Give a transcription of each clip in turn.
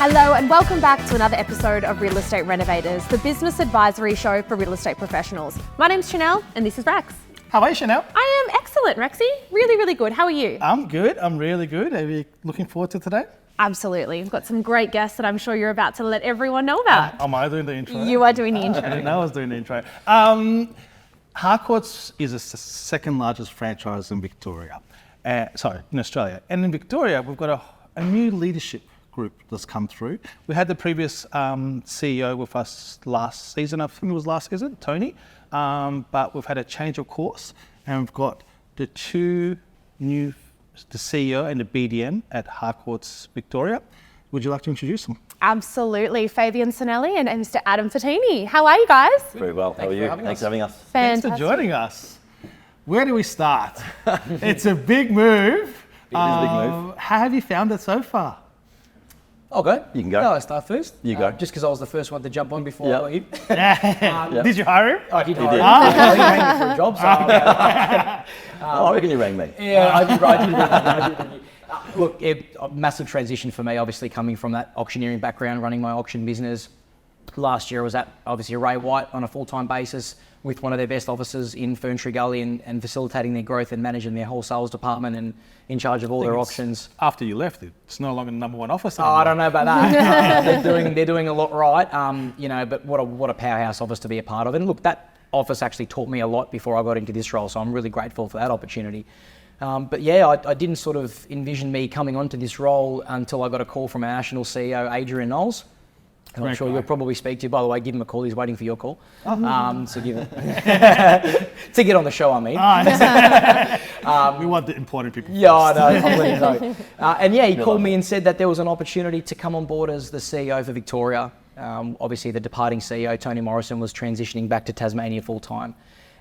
Hello and welcome back to another episode of Real Estate Renovators, the business advisory show for real estate professionals. My name's Chanell and this is Rex. How are you, Chanell? I am excellent, Rexy. Really good. How are you? I'm good. I'm really good. Are you looking forward to today? Absolutely. We've got some great guests that I'm sure you're about to let everyone know about. Am I doing the intro? You are doing the intro. I didn't know I was doing the intro. Harcourts is the second largest franchise in Victoria. In Australia. And in Victoria, we've got a new leadership group that's come through. We had the previous CEO with us last season, I think it was last season, Tony, but we've had a change of course and we've got the CEO and the BDM at Harcourts Victoria. Would you like to introduce them? Absolutely. Fabian Sanelli and Mr. Adam Fiteni. How are you guys? Very well. How are you? Thanks for having us. Fantastic. Thanks for joining us. Where do we start? It's a big move. It is a big move. How have you found it so far? I'll go. You can go. No, I start first. You go. Just because I was the first one to jump on before Yep. I got in. Did you hire him? I did You hire did. him. He rang me for a job, so I reckon you rang me. yeah, I did ring you. Look, a massive transition for me, obviously coming from that auctioneering background, running my auction business. Last year I was at obviously Ray White on a full-time basis with one of their best officers in Ferntree Gully and facilitating their growth and managing their whole sales department and in charge of all their auctions. After you left, it's no longer the number one office. Oh, I don't know about that. They're doing a lot right, but what a powerhouse office to be a part of. And look, that office actually taught me a lot before I got into this role, so I'm really grateful for that opportunity. But yeah, I didn't sort of envision me coming onto this role until I got a call from our national CEO, Adrian Knowles. I'm sure you'll probably speak to. By the way, give him a call. He's waiting for your call. So give it to get on the show. I mean, we want the important people. yeah, I know. I'll let him know. And yeah, he called me and said that there was an opportunity to come on board as the CEO for Victoria. Obviously, the departing CEO, Tony Morrison, was transitioning back to Tasmania full time.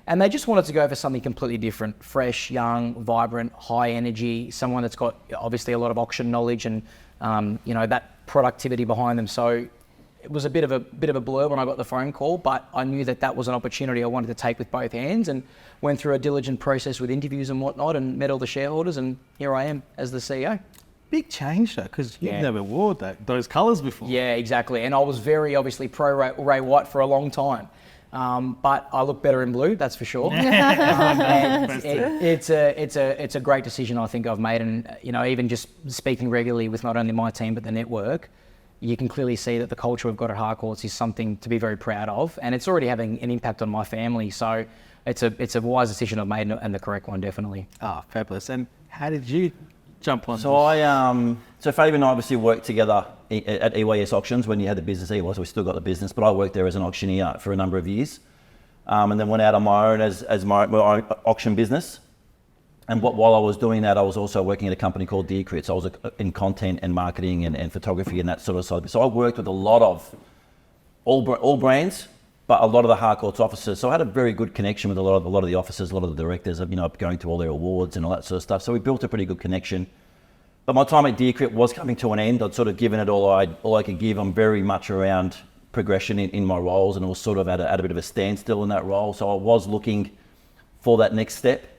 And they just wanted to go for something completely different, fresh, young, vibrant, high energy, someone that's got obviously a lot of auction knowledge and that productivity behind them. So it was a bit of a blur when I got the phone call, but I knew that was an opportunity I wanted to take with both hands and went through a diligent process with interviews and whatnot and met all the shareholders, and here I am as the CEO. Big change though, because you've Yeah. never wore those colours before. Yeah, exactly. And I was very obviously pro Ray White for a long time. But I look better in blue, that's for sure. And it's a great decision I think I've made, and even just speaking regularly with not only my team but the network, you can clearly see that the culture we've got at Harcourts is something to be very proud of, and it's already having an impact on my family. So it's a wise decision I've made and the correct one, definitely. Ah, fabulous. And how did you jump on? So Fabian and I obviously worked together at EYS Auctions when you had the business. EYS, we still got the business, but I worked there as an auctioneer for a number of years, and then went out on my own as my own auction business. And while I was doing that, I was also working at a company called Deercrit. So I was in content and marketing and photography and that sort of side. So I worked with a lot of all brands, but a lot of the Harcourts officers. So I had a very good connection with a lot of the officers, a lot of the directors, going to all their awards and all that sort of stuff. So we built a pretty good connection. But my time at Deercrit was coming to an end. I'd sort of given it all I could give. I'm very much around progression in my roles, and I was sort of at a bit of a standstill in that role. So I was looking for that next step.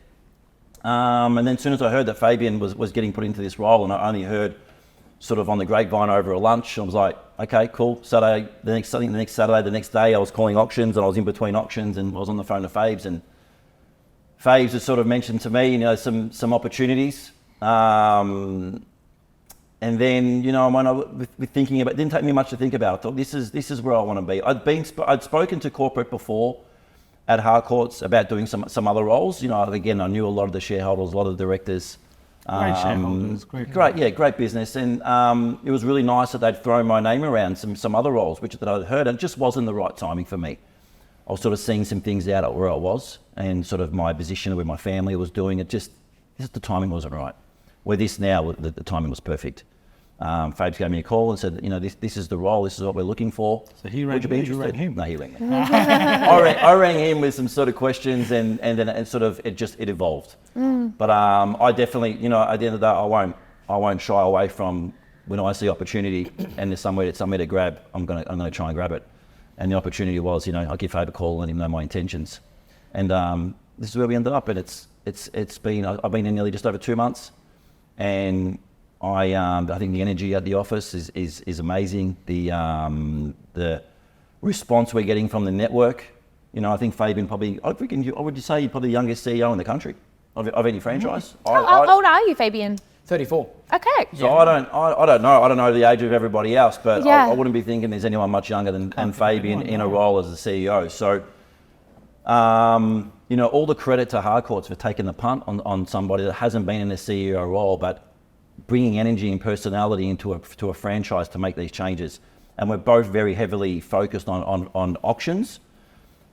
And then as soon as I heard that Fabian was getting put into this role, and I only heard sort of on the grapevine over a lunch, I was like, okay, cool. The next day I was calling auctions, and I was in between auctions, and I was on the phone to Fabes, and Fabes had sort of mentioned to me, some opportunities. And then, when I was thinking about it, didn't take me much to think about. I thought, this is where I want to be. I'd spoken to corporate before at Harcourts about doing some other roles. Again, I knew a lot of the shareholders, a lot of the directors. Great shareholders, Great business. And it was really nice that they'd thrown my name around some other roles, which that I'd heard, and it just wasn't the right timing for me. I was sort of seeing some things out at where I was and sort of my position where my family was doing it. Just the timing wasn't right. Where this now, the timing was perfect. Fabes gave me a call and said, this is the role, this is what we're looking for. So he rang you rang him? No, he rang me. I rang him with some sort of questions, and then it evolved. But I definitely, at the end of the day, I won't shy away from when I see opportunity and there's somewhere to grab. I'm gonna try and grab it. And the opportunity was, I give Fabe a call and let him know my intentions. And this is where we ended up, and it's been, I've been in nearly just over 2 months, and I think the energy at the office is amazing. The response we're getting from the network, I think Fabian probably, would you say you're probably the youngest CEO in the country of any franchise? How old are you, Fabian? 34. Okay. So I don't know. I don't know the age of everybody else, but Yeah. I wouldn't be thinking there's anyone much younger than Fabian in a role as the CEO. So, all the credit to Harcourts for taking the punt on somebody that hasn't been in a CEO role, but bringing energy and personality into a franchise to make these changes. And we're both very heavily focused on auctions,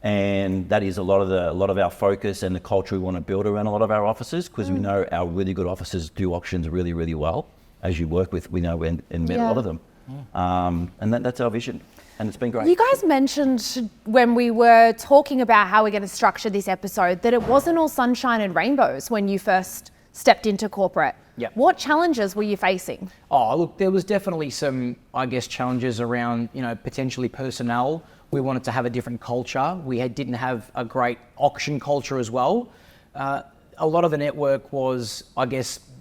and that is a lot of our focus and the culture we want to build around a lot of our offices, because we know our really good offices do auctions really, really well. As you work with, we know and met a lot of them, and that's our vision, and it's been great. You guys mentioned when we were talking about how we're going to structure this episode that it wasn't all sunshine and rainbows when you first stepped into corporate. Yep. What challenges were you facing? Oh, look, there was definitely some, challenges around, potentially personnel. We wanted to have a different culture. We didn't have a great auction culture as well. A lot of the network was,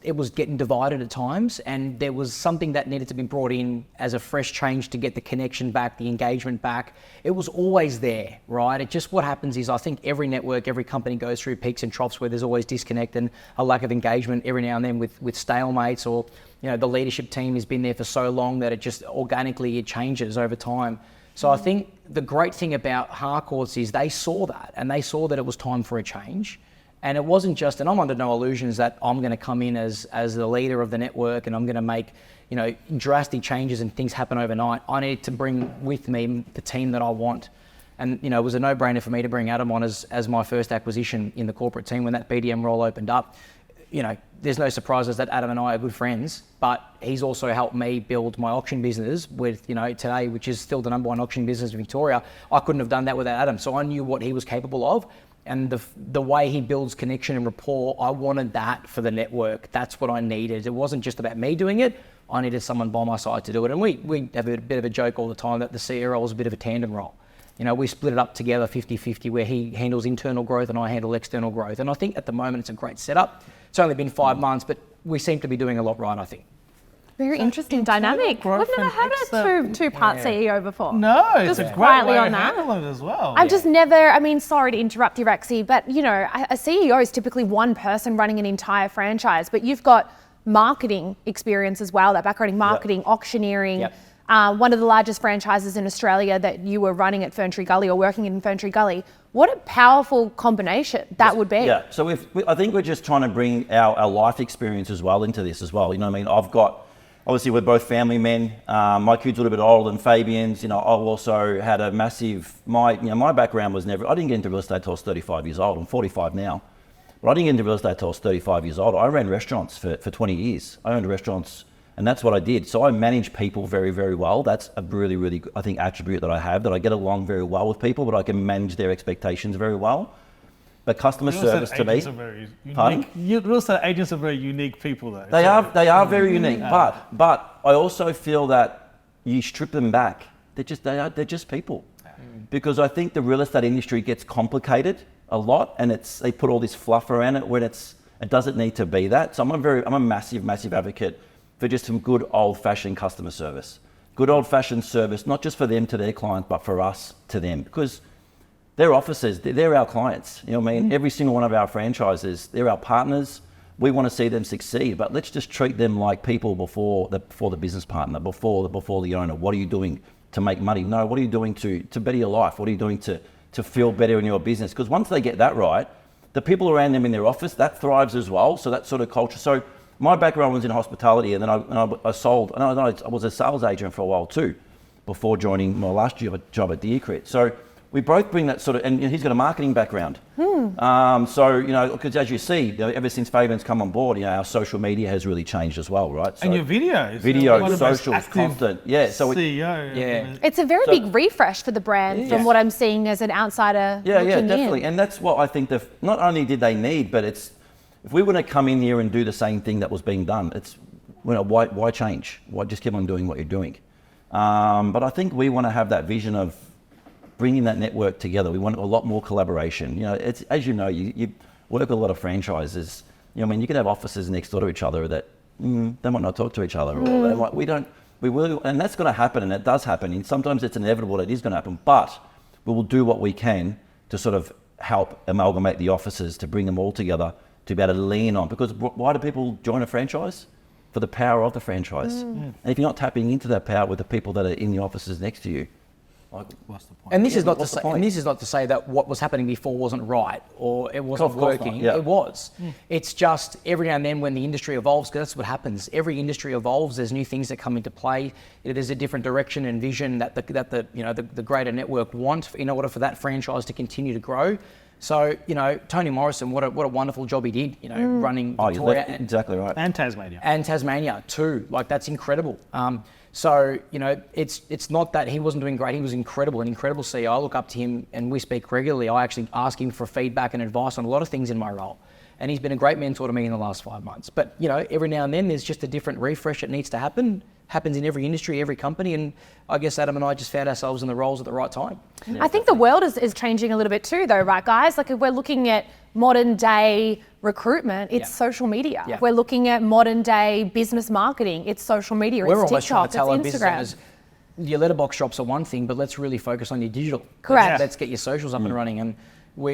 it was getting divided at times, and there was something that needed to be brought in as a fresh change to get the connection back, the engagement back. It was always there, right? It just, what happens is I think every network, every company goes through peaks and troughs where there's always disconnect and a lack of engagement every now and then with stalemates, or, the leadership team has been there for so long that it just organically, it changes over time. So I think the great thing about Harcourts is they saw that, and they saw that it was time for a change. And it wasn't just, and I'm under no illusions that I'm going to come in as the leader of the network and I'm going to make, drastic changes and things happen overnight. I need to bring with me the team that I want. And, it was a no-brainer for me to bring Adam on as my first acquisition in the corporate team when that BDM role opened up. There's no surprises that Adam and I are good friends, but he's also helped me build my auction business with, today, which is still the number one auction business in Victoria. I couldn't have done that without Adam. So I knew what he was capable of. And the way he builds connection and rapport, I wanted that for the network. That's what I needed. It wasn't just about me doing it. I needed someone by my side to do it. And we have a bit of a joke all the time that the CEO role was a bit of a tandem role. We split it up together 50-50, where he handles internal growth and I handle external growth. And I think at the moment it's a great setup. It's only been 5 months, but we seem to be doing a lot right, I think. Very interesting dynamic. We've never had a two-part CEO before. No, just it's a great quietly way on to that. handle it as well. I've just never, sorry to interrupt you, Rexy, but a CEO is typically one person running an entire franchise, but you've got marketing experience as well, that background in marketing, auctioneering. Yep. One of the largest franchises in Australia that you were running at Ferntree Gully or working in Ferntree Gully. What a powerful combination that would be. Yeah, so I think we're just trying to bring our life experience as well into this as well. I've got, obviously we're both family men. My kid's a little bit older than Fabian's. I've also had a massive, my background was never, I didn't get into real estate until I was 35 years old. I'm 45 now. But I didn't get into real estate until I was 35 years old. I ran restaurants for 20 years. I owned restaurants, and that's what I did. So I manage people very, very well. That's a really, really, I think, attribute that I have, that I get along very well with people, but I can manage their expectations very well. But customer service to me, Real estate agents are very unique people, though. They are very unique. But I also feel that you strip them back. They're just people. Because I think the real estate industry gets complicated a lot, and they put all this fluff around it when it doesn't need to be that. So I'm a massive advocate for just some good old-fashioned customer service. Good old-fashioned service, not just for them to their clients, but for us to them. Because they're officers, they're our clients. Every single one of our franchises, they're our partners. We want to see them succeed, but let's just treat them like people before the business partner, before the owner. What are you doing to make money? No, what are you doing to better your life? What are you doing to feel better in your business? Because once they get that right, the people around them in their office, that thrives as well. So that sort of culture. So my background was in hospitality, and then I sold, and I was a sales agent for a while too, before joining my last job at Deercrit. So we both bring that sort of, and he's got a marketing background. Because as you see, ever since Fabian's come on board, our social media has really changed as well, right? So and your videos. Socials, constant. Yeah. So CEO. Yeah. It's a very big refresh for the brand from what I'm seeing as an outsider looking definitely. in. And that's what I think not only did they need, but if we were to come in here and do the same thing that was being done, why change? Why just keep on doing what you're doing? But I think we want to have that vision of bringing that network together. We want a lot more collaboration. It's, as you know, you work with a lot of franchises. You could have offices next door to each other that they might not talk to each other, or they might, we will, and that's going to happen, and it does happen. And sometimes it's inevitable that it is going to happen, but we will do what we can to sort of help amalgamate the offices, to bring them all together, to be able to lean on. Because why do people join a franchise? For the power of the franchise. And if you're not tapping into that power with the people that are in the offices next to you, like, what's the point? And this is not to say, and this is not to say that what was happening before wasn't right or it wasn't working. Yeah. It was. It's just every now and then when the industry evolves, because that's what happens. Every industry evolves. There's new things that come into play. There's a different direction and vision that the greater network want in order for that franchise to continue to grow. So, Tony Morrison, what a wonderful job he did, running Victoria. Exactly right. And Tasmania. And Tasmania too. Like, that's incredible. So, it's not that he wasn't doing great. He was an incredible CEO. I look up to him and we speak regularly. I actually ask him for feedback and advice on a lot of things in my role. And he's been a great mentor to me in the last 5 months. But, every now and then there's just a different refresh that needs to happen. Happens in every industry, every company. And I guess Adam and I just found ourselves in the roles at the right time. I think the world is changing a little bit too, though, right, guys? Like, if we're looking at modern day recruitment, it's social media. Yeah. If we're looking at modern day business marketing, it's social media. We're it's almost trying TikTok, to tell our it's business Instagram. owners, your letterbox shops are one thing, but let's really focus on your digital. Correct. Let's get your socials up and running. And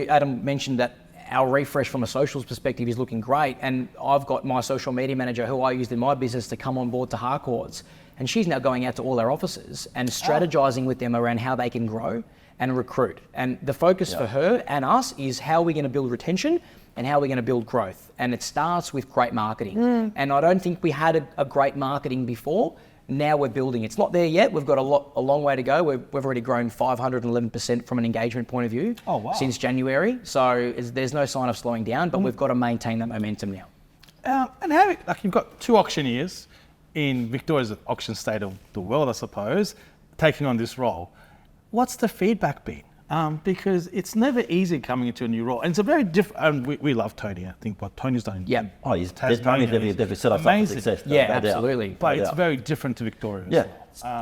Adam mentioned that our refresh from a socials perspective is looking great. And I've got my social media manager who I used in my business to come on board to Harcourts. And she's now going out to all our offices and strategizing with them around how they can grow and recruit. And the focus for her and us is how we're going to build retention and how we're going to build growth. And it starts with great marketing. And I don't think we had a great marketing before. Now we're building. It's not there yet. We've got a long way to go. We've already grown 511% from an engagement point of view since January. So there's no sign of slowing down, but we've got to maintain that momentum now. And how, like, you've got two auctioneers in Victoria's auction state of the world, I suppose, taking on this role. What's the feedback been? Because it's never easy coming into a new role. And it's a very different, we love Tony. I think what Tony's done. Yeah. Oh, Tony's definitely set us up for success. Yeah, absolutely. But it's very different to Victoria's. Yeah.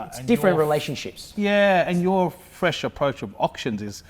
It's different relationships. Yeah, and your fresh approach of auctions is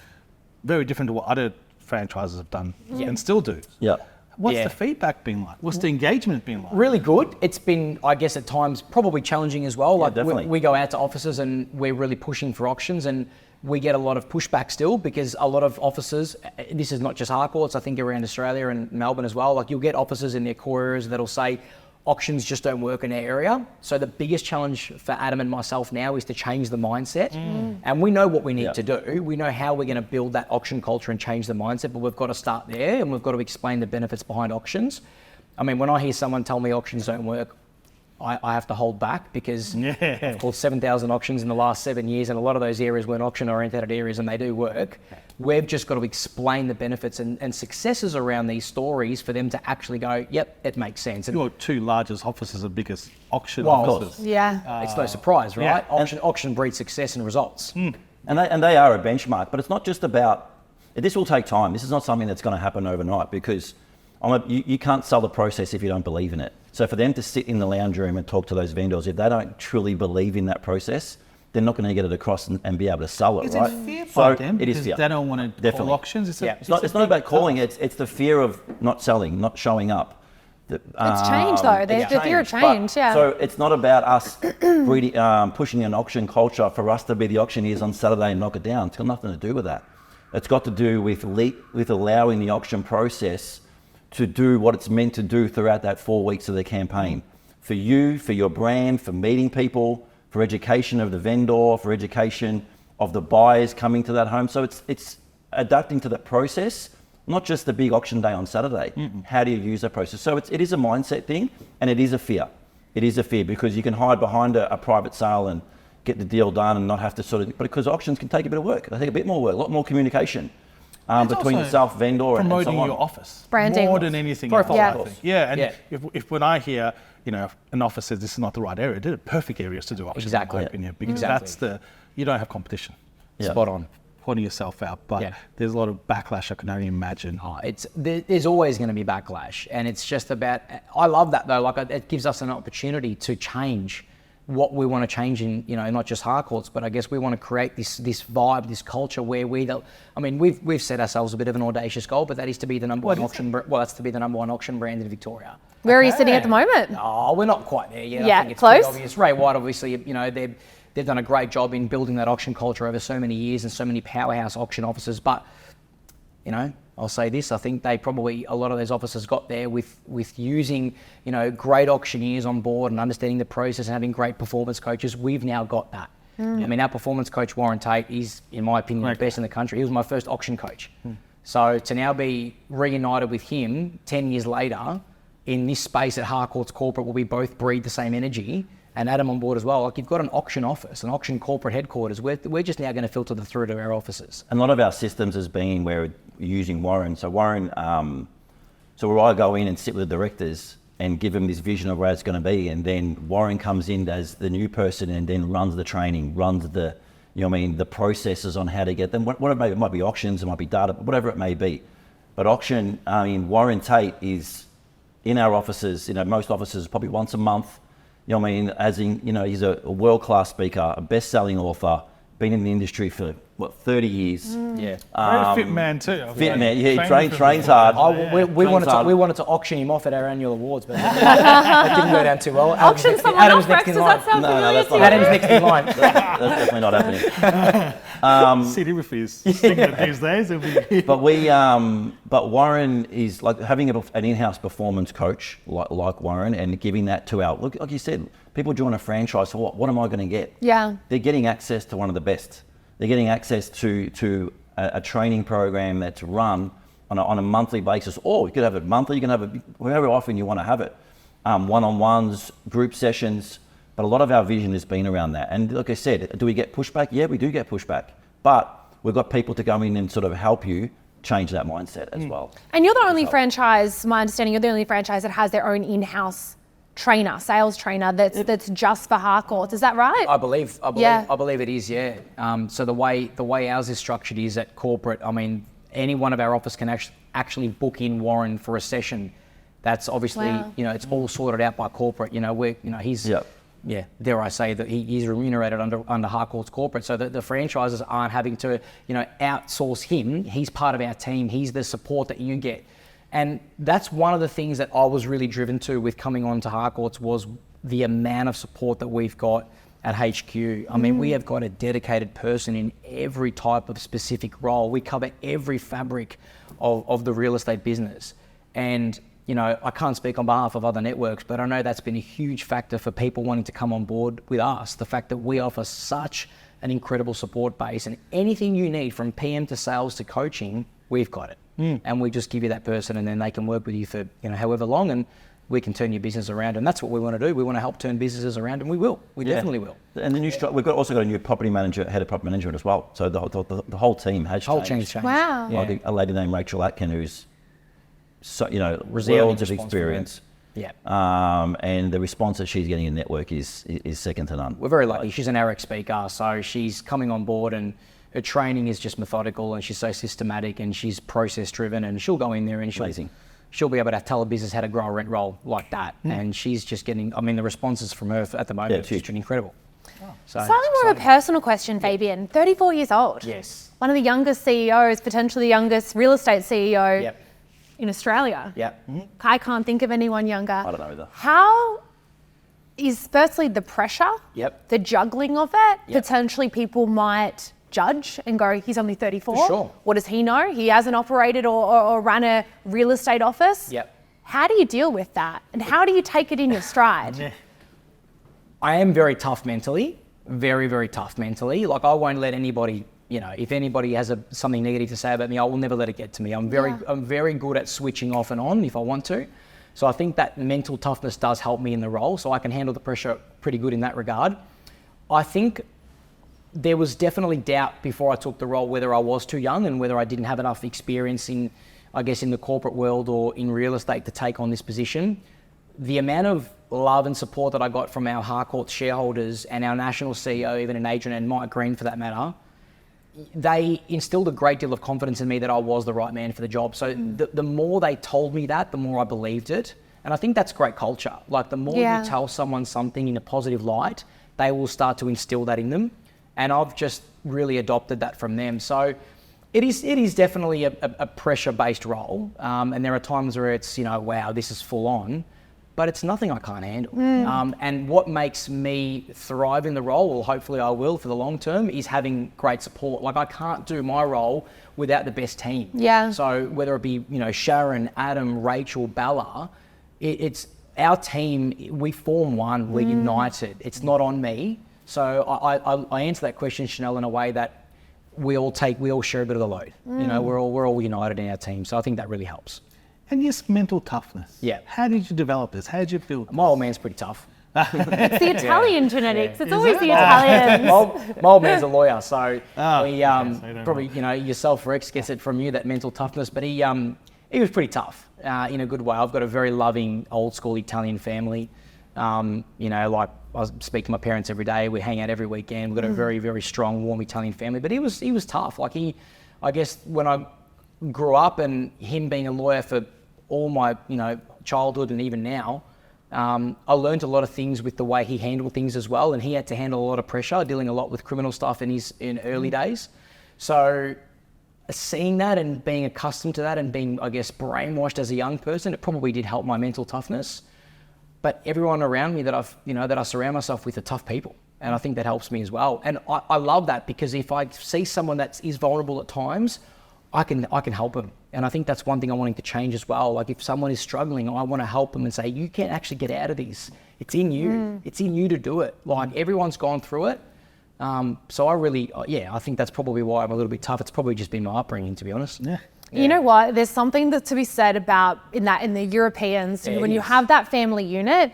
very different to what other franchises have done and still do. Yeah. What's the feedback been like? What's the engagement been like? Really good. It's been, I guess, at times probably challenging as well. Like, definitely. we go out to offices and we're really pushing for auctions, and we get a lot of pushback still because a lot of offices, this is not just Harcourts, I think around Australia and Melbourne as well, like, you'll get offices in their core areas that'll say auctions just don't work in our area. So the biggest challenge for Adam and myself now is to change the mindset. And we know what we need to do. We know how we're going to build that auction culture and change the mindset, but we've got to start there and we've got to explain the benefits behind auctions. I mean, when I hear someone tell me auctions don't work, I have to hold back because I've called 7,000 auctions in the last 7 years, and a lot of those areas weren't auction-oriented areas, and they do work. We've just got to explain the benefits and successes around these stories for them to actually go, yep, it makes sense. And Your two largest offices are biggest auction Well, offices. Yeah. it's no surprise, right? Auction breeds success and results. And they are a benchmark, but it's not just about, this will take time. This is not something that's going to happen overnight, because you can't sell the process if you don't believe in it. So for them to sit in the lounge room and talk to those vendors, if they don't truly believe in that process, they're not going to get it across and be able to sell it, Is right? it fear by them? It is Because fear. they don't want to call auctions? It's not about calling, it's the fear of not selling, not showing up. It's change, though. There's the fear of change, So it's not about us pushing an auction culture for us to be the auctioneers on Saturday and knock it down. It's got nothing to do with that. It's got to do with allowing the auction process to do what it's meant to do throughout that 4 weeks of the campaign. For you, for your brand, for meeting people, for education of the vendor, for education of the buyers coming to that home. So it's adapting to that process, not just the big auction day on Saturday. How do you use that process? So it is a mindset thing, and it is a fear. It is a fear because you can hide behind a private sale and get the deal done and not have to but because auctions can take a bit of work. They take a bit more work, a lot more communication. Between yourself, vendor, and so on. Promoting your office. Branding. More than anything Profile, else, of I course. think. Yeah, and if when I hear, an office says this is not the right area, they're perfect areas to do auctions, Exactly. in my opinion, because you don't have competition. Spot on. Pointing yourself out, but there's a lot of backlash I can only imagine. There's always going to be backlash, and it's just about, I love that though, like, it gives us an opportunity to change what we want to change in, not just Harcourts, but I guess we want to create this vibe, this culture where we've set ourselves a bit of an audacious goal, but that is to be the number one auction. That's to be the number one auction brand in Victoria. Where are you sitting at the moment? Oh, we're not quite there yet. Yeah, I think it's close? pretty obvious. Ray White, obviously, they've done a great job in building that auction culture over so many years and so many powerhouse auction officers. But, I'll say this, I think a lot of those officers got there with using, great auctioneers on board and understanding the process and having great performance coaches. We've now got that. I mean, our performance coach, Warren Tate, is, in my opinion, the best in the country. He was my first auction coach. So to now be reunited with him 10 years later in this space at Harcourts Corporate, where we both breathe the same energy, and Adam on board as well, like you've got an auction office, an auction corporate headquarters, we're just now going to filter through to our offices. And a lot of our systems has been where we're using Warren. So Warren, so where I go in and sit with the directors and give them this vision of where it's going to be, and then Warren comes in as the new person and then runs the training, runs the, the processes on how to get them. What it might be auctions, it might be data, whatever it may be. But Warren Tate is in our offices, most offices probably once a month. As in, he's a world-class speaker, a best-selling author, been in the industry for 30 years. Yeah. Very fit man too. Fit man, yeah, he trains hard. We wanted to auction him off at our annual awards, but that didn't go down too well. Auction someone off, Rex, does that sound familiar to you? Adam's next in line. That's definitely not happening. City with his singer these days. But Warren is like having an in-house performance coach like Warren, and giving that to like you said, people join a franchise. So what am I going to get? Yeah, they're getting access to one of the best. They're getting access to a training program that's run on a monthly basis, or you could have it monthly. You can have it however often you want to have it. One-on-ones, group sessions. But a lot of our vision has been around that. And like I said, do we get pushback? Yeah, we do get pushback. But we've got people to go in and sort of help you change that mindset as well. And you're the only franchise, my understanding, you're the only franchise that has their own in-house trainer, sales trainer that's just for Harcourts. Is that right? I believe it is, yeah. So the way ours is structured is at corporate, any one of our office can actually book in Warren for a session. That's obviously, it's all sorted out by corporate. He's... Yep. Yeah, dare I say that he's remunerated under Harcourts Corporate, so that the franchises aren't having to, outsource him. He's part of our team. He's the support that you get. And that's one of the things that I was really driven to with coming on to Harcourts, was the amount of support that we've got at HQ. We have got a dedicated person in every type of specific role. We cover every fabric of the real estate business. And I can't speak on behalf of other networks, but I know that's been a huge factor for people wanting to come on board with us. The fact that we offer such an incredible support base, and anything you need from PM to sales to coaching, we've got it. And we just give you that person, and then they can work with you for however long, and we can turn your business around. And that's what we want to do. We want to help turn businesses around, and we will. We definitely will. And the we've also got a new property manager, head of property management as well. So the whole team has changed. Wow. Yeah. A lady named Rachel Atkin, who's worlds of experience. Yeah. And the response that she's getting in network is second to none. We're very lucky. She's an AREC speaker, so she's coming on board, and her training is just methodical, and she's so systematic, and she's process driven, and she'll go in there and she'll be able to tell a business how to grow a rent roll like that. And she's just getting, the responses from her at the moment have just been incredible. So, slightly more of a personal question, Fabian. 34 years old. Yes. One of the youngest CEOs, potentially the youngest real estate CEO. Yep. In Australia. Yeah. I can't think of anyone younger. I don't know either. How is, firstly, the pressure, the juggling of it, potentially people might judge and go, he's only 34. For sure. What does he know? He hasn't operated or run a real estate office. Yep. How do you deal with that? And how do you take it in your stride? I am very tough mentally, very, very tough mentally. Like, I won't let anybody, if anybody has something negative to say about me, I will never let it get to me. I'm very good at switching off and on if I want to. So I think that mental toughness does help me in the role, so I can handle the pressure pretty good in that regard. I think there was definitely doubt before I took the role whether I was too young and whether I didn't have enough experience in the corporate world or in real estate to take on this position. The amount of love and support that I got from our Harcourts shareholders and our national CEO, even in Adrian and Mike Green for that matter, they instilled a great deal of confidence in me that I was the right man for the job. So the more they told me that, the more I believed it. And I think that's great culture. Like, the more you tell someone something in a positive light, they will start to instill that in them. And I've just really adopted that from them. So it is definitely a pressure-based role. And there are times where it's, wow, this is full on. but it's nothing I can't handle. And what makes me thrive in the role, or hopefully I will for the long term, is having great support. Like I can't do my role without the best team. Yeah. So whether it be, Sharon, Adam, Rachel, Bella, it's our team, we form one, we're united. It's not on me. So I answer that question, Chanell, in a way that we all share a bit of the load. We're all united in our team. So I think that really helps. And yes, mental toughness. Yeah. How did you develop this? How did you build? My old man's pretty tough. It's the Italian genetics. It's always it? the Italians. My old man's a lawyer, so we don't probably, yourself, Rex, gets it from you, that mental toughness. But he was pretty tough in a good way. I've got a very loving, old school Italian family. Like I speak to my parents every day. We hang out every weekend. We've got a very, very strong, warm Italian family. But he was tough. Like I guess when I grew up, and him being a lawyer for all my, childhood and even now, I learned a lot of things with the way he handled things as well. And he had to handle a lot of pressure, dealing a lot with criminal stuff in early days. So seeing that and being accustomed to that and being, I guess, brainwashed as a young person, it probably did help my mental toughness. But everyone around me that I surround myself with are tough people. And I think that helps me as well. And I love that, because if I see someone that is vulnerable at times, I can help them. And I think that's one thing I'm wanting to change as well. Like if someone is struggling, I want to help them and say, you can actually get out of this. It's in you. It's in you to do it. Like everyone's gone through it. So I think that's probably why I'm a little bit tough. It's probably just been my upbringing, to be honest. Yeah. You know what? There's something to be said about in the Europeans, when you have that family unit,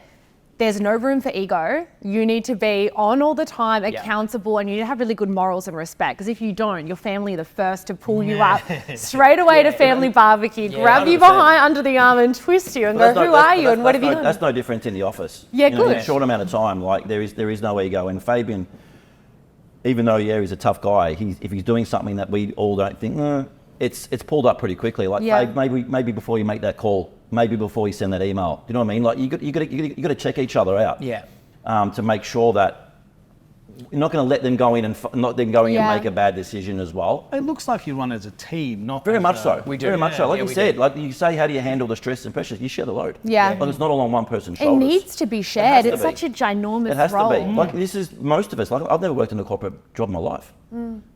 there's no room for ego. You need to be on all the time, accountable, and you need to have really good morals and respect. Because if you don't, your family are the first to pull you up straight away to family barbecue, grab you 100%. behind under the arm and twist you and go, who are you and what have you done? That's no different in the office. Yeah, In good. a short amount of time, like there is no ego. And Fabian, even though he's a tough guy, if he's doing something that we all don't think, it's pulled up pretty quickly. Like maybe before you make that call, maybe before you send that email. Do you know what I mean? Like you got to check each other out. Yeah. To make sure that you're not going to let them go in and make a bad decision as well. It looks like you run as a team, not Very as much a- so. We do. Very much so. Like Yeah, you we said, do. like you say, how do you handle the stress and pressure? You share the load. Yeah. Like it's not all on one person's It shoulders. needs to be shared. to It's be. such a ginormous It has role. to be. Like this is most of us. Like I've never worked in a corporate job in my life.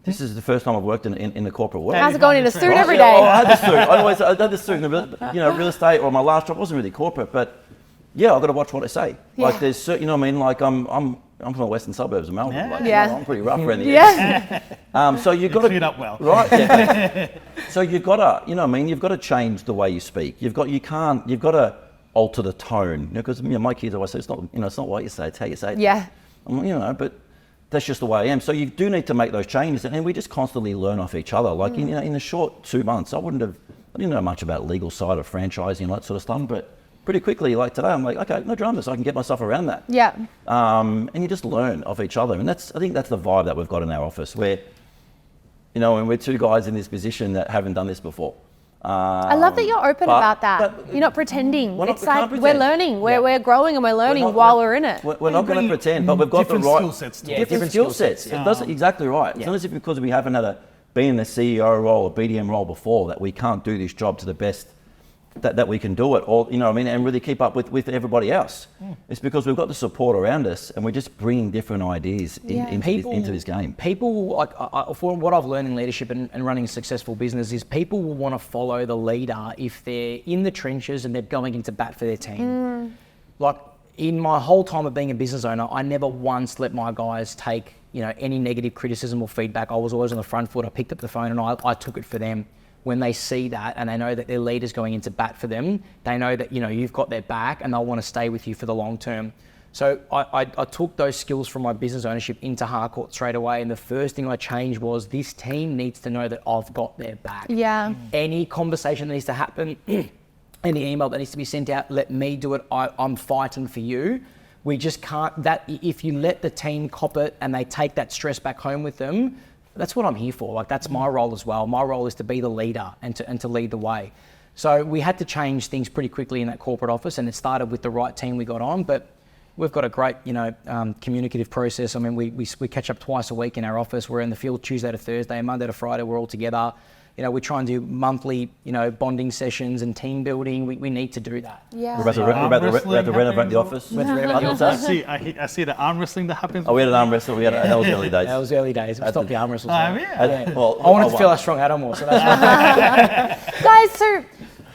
This is the first time I've worked in the corporate world. How's it going in a suit Right. every Yeah, day? I had the suit. I had the suit in the real estate, or my last job wasn't really corporate, but yeah, I've got to watch what I say. Like Yeah. there's certain, you know what I mean? Like I'm from the western suburbs of Melbourne. Yeah. Like, Yeah. I'm pretty rough around the Yeah. edges. So you've got Cleared to up well. right. Yeah. So you've got to, you know what I mean? You've got to change the way you speak. You've got to alter the tone. Because my kids always say it's not what you say, it's how you say it. Yeah. But that's just the way I am. So you do need to make those changes, and we just constantly learn off each other. Like in the short 2 months, I didn't know much about legal side of franchising and that sort of stuff, but pretty quickly, like today, I'm like, okay, no dramas, I can get myself around that. Yeah. And you just learn off each other, and I think that's the vibe that we've got in our office, where, and we're two guys in this position that haven't done this before. I love that you're open about that. but You're not pretending. we It's can't like we're pretend. learning. We're growing and we're learning while we're in it. We're not going to pretend, but we've got the Different right skill sets to it. different skill sets. It doesn't exactly right. It's not as if because we haven't been in the CEO role or BDM role before that we can't do this job to the best that we can do it, or and really keep up with everybody else. It's because we've got the support around us, and we're just bringing different ideas into this game. People, like from what I've learned in leadership and running a successful business, is people will want to follow the leader if they're in the trenches and they're going into bat for their team. Like in my whole time of being a business owner, I never once let my guys take any negative criticism or feedback. I was always on the front foot. I picked up the phone and I took it for them. When they see that and they know that their leader's going into bat for them, they know that you've got their back and they'll want to stay with you for the long term. So I took those skills from my business ownership into Harcourt straight away, and the first thing I changed was this team needs to know that I've got their back. Yeah. Any conversation that needs to happen, any email that needs to be sent out, let me do it. I'm fighting for you. We just can't, if you let the team cop it and they take that stress back home with them, that's what I'm here for. Like that's my role as well. My role is to be the leader and to lead the way. So we had to change things pretty quickly in that corporate office, and it started with the right team we got on. But we've got a great, communicative process. I mean, we catch up twice a week in our office. We're in the field Tuesday to Thursday, Monday to Friday. We're all together. we try and do monthly, bonding sessions and team building. We need to do that. Yeah. We're about to renovate the office. I see the arm wrestling that happens. Oh, we had an arm wrestle. That was early days. That was early days. We stopped the arm wrestles. Well, I wanted to feel how strong Adam was. So that's Guys, so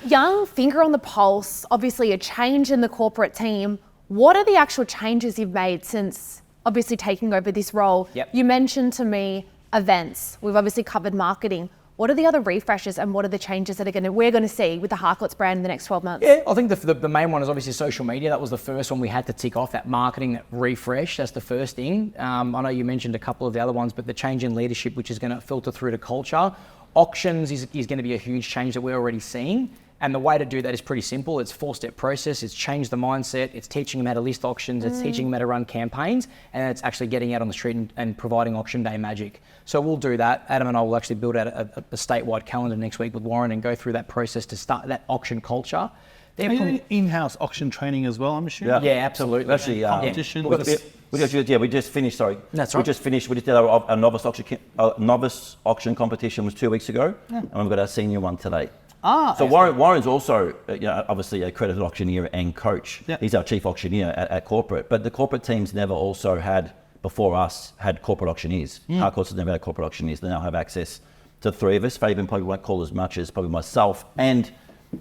young, finger on the pulse, obviously a change in the corporate team. What are the actual changes you've made since obviously taking over this role? Yep. You mentioned to me events. We've obviously covered marketing. What are the other refreshes and what are the changes that we're going to see with the Harcourts brand in the next 12 months? Yeah, I think the main one is obviously social media. That was the first one we had to tick off, that marketing, that refresh. That's the first thing. I know you mentioned a couple of the other ones, but the change in leadership, which is going to filter through to culture. Auctions is going to be a huge change that we're already seeing. And the way to do that is pretty simple. It's a 4-step process. It's change the mindset. It's teaching them how to list auctions. It's teaching them how to run campaigns. And it's actually getting out on the street and providing auction day magic. So we'll do that. Adam and I will actually build out a statewide calendar next week with Warren and go through that process to start that auction culture. Are you doing in-house auction training as well, I'm assuming? Yeah, absolutely. Actually, competition. we just finished. Sorry, that's right. We just finished. We just did our novice auction competition was 2 weeks ago, and we've got our senior one today. So Warren's also, obviously a accredited auctioneer and coach. Yeah. He's our chief auctioneer at corporate. But the corporate teams never also had, before us, had corporate auctioneers. Harcourts has never had corporate auctioneers. They now have access to 3 of us. Fabian probably won't call as much as probably myself and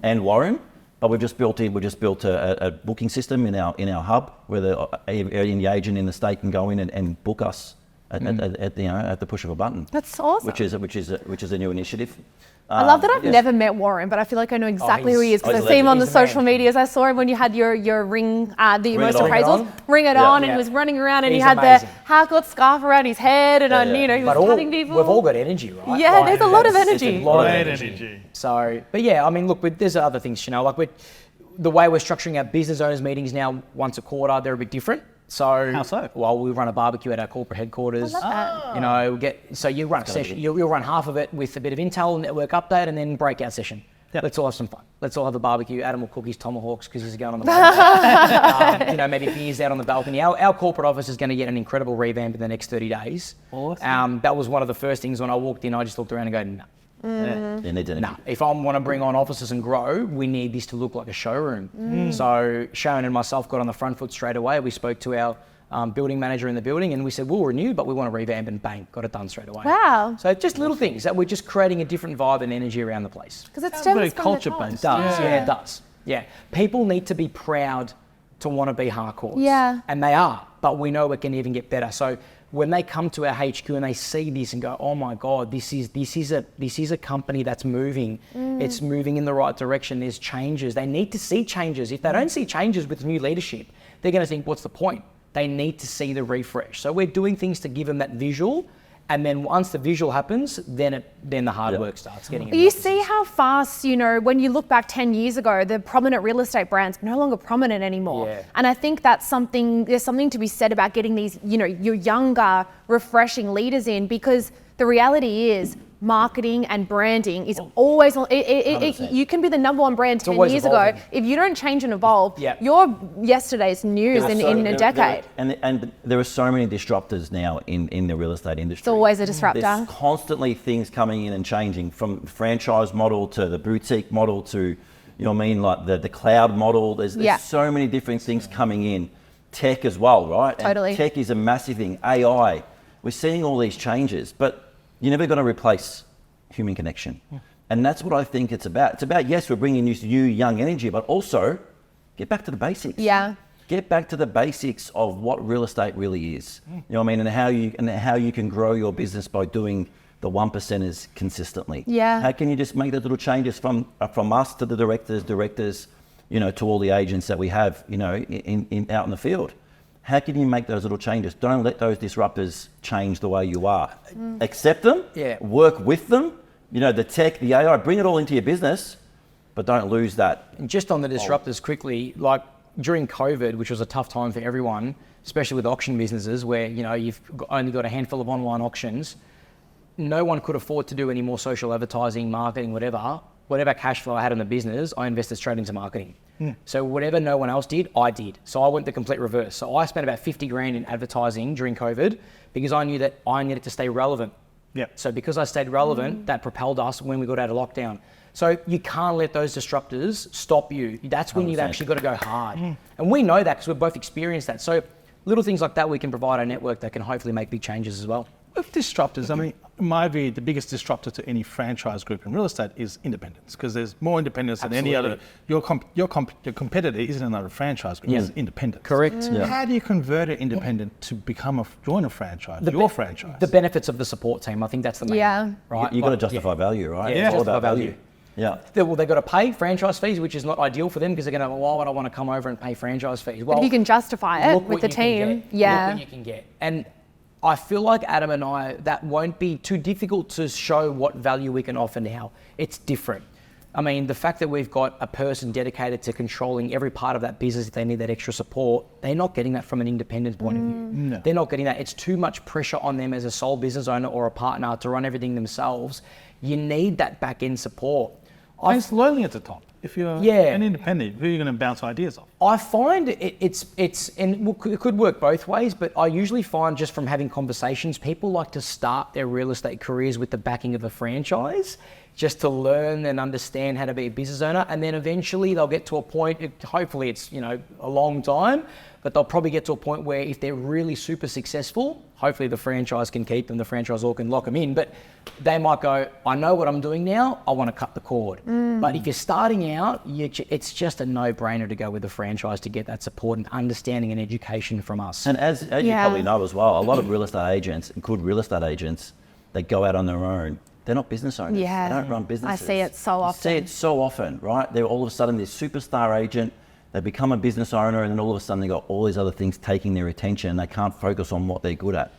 Warren. But we've just built a booking system in our hub where any agent in the state can go in and book us at the push of a button. That's awesome. Which is a new initiative. I love that I've never met Warren, but I feel like I know exactly who he is because I see him on the social medias. I saw him when you had your ring, the most appraisals, Ring It On, and he was running around and he had the Harcourt scarf around his head and he was cutting people. We've all got energy, right? Yeah, there's a lot of energy. A lot of energy. So, but yeah, I mean, look, there's other things, Chanell. The way we're structuring our business owners meetings now, once a quarter, they're a bit different. So, how so? Well, we run a barbecue at our corporate headquarters. I love that. You run a session. You'll run half of it with a bit of intel, network update, and then breakout session. Yep. Let's all have some fun. Let's all have a barbecue. Adam will cook his tomahawks because he's going on the balcony. Maybe beers out on the balcony. Our corporate office is going to get an incredible revamp in the next 30 days. Awesome. That was one of the first things when I walked in. I just looked around and go, no. If I want to bring on offices and grow, we need this to look like a showroom. So Sharon and myself got on the front foot straight away. We spoke to our building manager in the building and we said, we'll renew, but we want to revamp, and bang, got it done straight away. Wow. So just little things that we're just creating a different vibe and energy around the place. Because it's very culture-based. It does, it does. Yeah. People need to be proud to want to be Harcourts. Yeah. And they are, but we know it can even get better. So when they come to our HQ and they see this and go, oh my God, this is a company that's moving. It's moving in the right direction. There's changes. They need to see changes. If they don't see changes with new leadership, they're going to think, what's the point? They need to see the refresh. So we're doing things to give them that visual. And then once the visual happens, then the hard work starts getting. You see how fast, when you look back 10 years ago, the prominent real estate brands are no longer prominent anymore. Yeah. And I think there's something to be said about getting these, your younger, refreshing leaders in, because the reality is marketing and branding is always on. You can be the number one brand 10 years ago. If you don't change and evolve, you're yesterday's news in a decade. And there are so many disruptors now in the real estate industry. It's always a disruptor. There's constantly things coming in and changing, from franchise model to the boutique model to, like the cloud model. There's so many different things coming in. Tech as well, right? Totally. And tech is a massive thing. AI. We're seeing all these changes, but you're never going to replace human connection. And that's what I think it's about. It's about, yes, we're bringing this new young energy, but also get back to the basics. Yeah. Get back to the basics of what real estate really is. You know what I mean? And how you can grow your business by doing the 1%ers consistently. Yeah. How can you just make those little changes from us to the directors, to all the agents that we have, out in the field? How can you make those little changes? Don't let those disruptors change the way you are. Accept them, work with them, the tech, the AI, bring it all into your business, but don't lose that. And just on the disruptors quickly, like during COVID, which was a tough time for everyone, especially with auction businesses where, you've only got a handful of online auctions, no one could afford to do any more social advertising, marketing, whatever cash flow I had in the business, I invested straight into marketing. So whatever no one else did, I did. So I went the complete reverse. So I spent about 50 grand in advertising during COVID because I knew that I needed to stay relevant Yeah. So because I stayed relevant, that propelled us when we got out of lockdown. So you can't let those disruptors stop you. That's when you've 100%. actually got to go hard. And we know that because we've both experienced that. So little things like that, we can provide a network that can hopefully make big changes as well. With disruptors, I mean, in my view, the biggest disruptor to any franchise group in real estate is independence, because there's more independence than any other. Your competitor isn't another franchise group, it's independent. Correct. Yeah. How do you convert an independent to become join a franchise, franchise? The benefits of the support team, I think that's the main. Yeah. Right. You got to justify value, right? Yeah, It's all justify about value. Yeah. They got to pay franchise fees, which is not ideal for them because they're going to, why would I want to come over and pay franchise fees? Well, If you can justify it look with what the you can team, get. yeah. Look what you can get. And I feel like Adam and I, that won't be too difficult to show what value we can offer now. It's different. I mean, the fact that we've got a person dedicated to controlling every part of that business if they need that extra support, they're not getting that from an independent point of view. No. They're not getting that. It's too much pressure on them as a sole business owner or a partner to run everything themselves. You need that back-end support. And it's lonely at the top. If you're an independent, who are you going to bounce ideas off? I find it's and it could work both ways, but I usually find just from having conversations, people like to start their real estate careers with the backing of a franchise, just to learn and understand how to be a business owner, and then eventually they'll get to a point. Hopefully, it's a long time, but they'll probably get to a point where if they're really super successful, hopefully the franchise can keep them, the franchisor can lock them in. But they might go, I know what I'm doing now, I want to cut the cord. But if you're starting out, it's just a no-brainer to go with the franchise to get that support and understanding and education from us. And as you probably know as well, a lot of real estate agents, good real estate agents, they go out on their own. They're not business owners. Yeah. They don't run businesses. I see it so often. You see it so often, right? They're all of a sudden this superstar agent. They become a business owner, and then all of a sudden they got all these other things taking their attention, and they can't focus on what they're good at.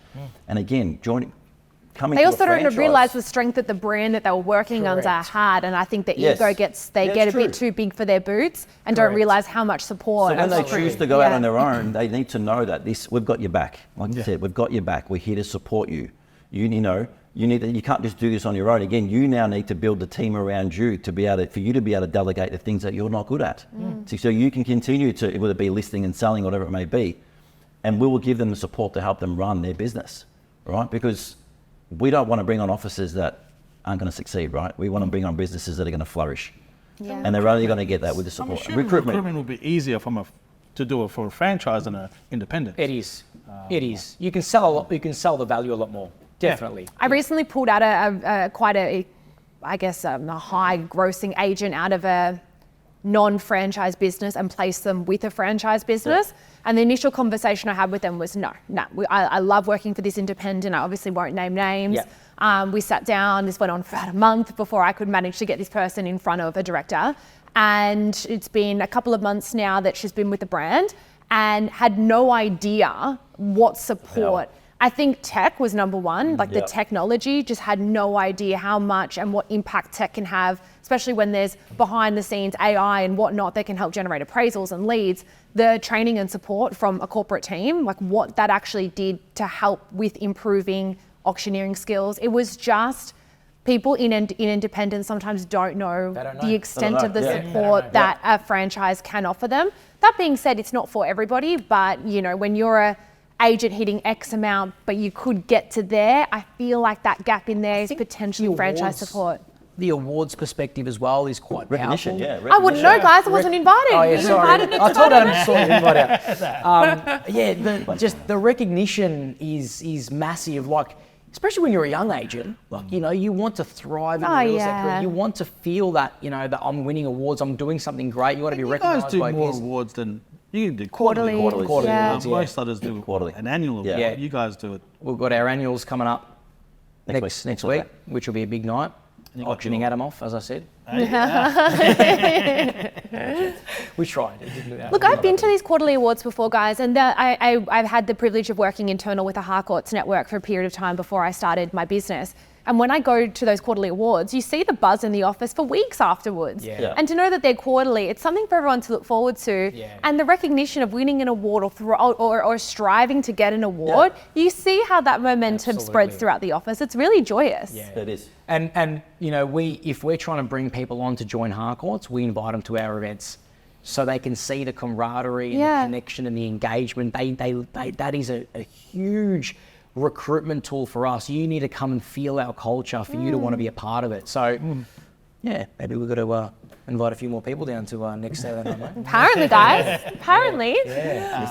And again, They also don't realise the strength that the brand that they were working under had, and I think the ego get a bit too big for their boots and don't realise how much support. So when they choose to go out on their own, they need to know that we've got your back. Like you said, we've got your back. We're here to support you. You can't just do this on your own. Again, you now need to build the team around you for you to be able to delegate the things that you're not good at. So you can continue to, whether it be listing and selling, whatever it may be, and we will give them the support to help them run their business, right? Because we don't want to bring on offices that aren't going to succeed, right? We want to bring on businesses that are going to flourish. Yeah. And they're only going to get that with the I'm support. assuming recruitment will be easier to do it for a franchise than an independent. It is. It is. You can sell a lot. You can sell the value a lot more. Definitely. I recently pulled out a high grossing agent out of a non-franchise business and placed them with a franchise business. Yeah. And the initial conversation I had with them was, I love working for this independent. I obviously won't name names. Yeah. We sat down, this went on for about a month before I could manage to get this person in front of a director. And it's been a couple of months now that she's been with the brand and had no idea what support. Yeah. I think tech was number one, the technology, just had no idea how much and what impact tech can have, especially when there's behind the scenes AI and whatnot that can help generate appraisals and leads. The training and support from a corporate team, what that actually did to help with improving auctioneering skills. It was just people in independence sometimes don't know the extent of the support that a franchise can offer them. That being said, it's not for everybody, but when you're a agent hitting X amount, but you could get to there, I feel like that gap in there is potentially franchise support. The awards perspective as well is quite recognition. powerful. I wouldn't know, guys. I wasn't invited. Oh, yeah, sorry. I told Adam to sort the invite out. Just the recognition is massive. Especially when you're a young agent, you want to thrive in the real estate career. You want to feel that, that I'm winning awards, I'm doing something great. You want to be recognised by You guys do more awards than you can do quarterly awards. Most others do quarterly, an annual award. Yeah. You guys do it. We've got our annuals coming up next week, which will be a big night. Auctioning Adam off, as I said. We tried. Look, I've been to these quarterly awards before, guys, and I've had the privilege of working internal with the Harcourts network for a period of time before I started my business. And when I go to those quarterly awards, you see the buzz in the office for weeks afterwards. Yeah. And to know that they're quarterly, it's something for everyone to look forward to. Yeah. And the recognition of winning an award or striving to get an award, you see how that momentum spreads throughout the office. It's really joyous. Yeah, it is. And if we're trying to bring people on to join Harcourts, we invite them to our events so they can see the camaraderie and the connection and the engagement. That is a huge recruitment tool for us. You need to come and feel our culture for you to want to be a part of it. So, yeah, maybe we've got to invite a few more people down to next Saturday night, mate. Apparently, guys. Apparently.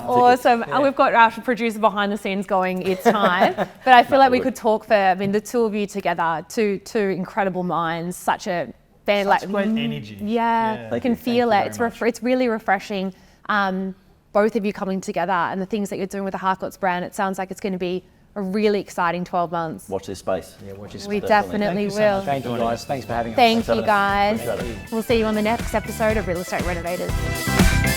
Awesome. And we've got our producer behind the scenes going, it's time. But I feel like we could talk for, I mean, the two of you together, two incredible minds, such a band, Such great energy. Yeah, you can feel it. It's really refreshing. Both of you coming together and the things that you're doing with the Harcourts brand. It sounds like it's going to be a really exciting 12 months. Watch this space. Yeah, watch this We space. definitely will. Thank you, guys. Thanks for having us. Thank you, guys. Appreciate it. We'll see you on the next episode of Real Estate Renovators.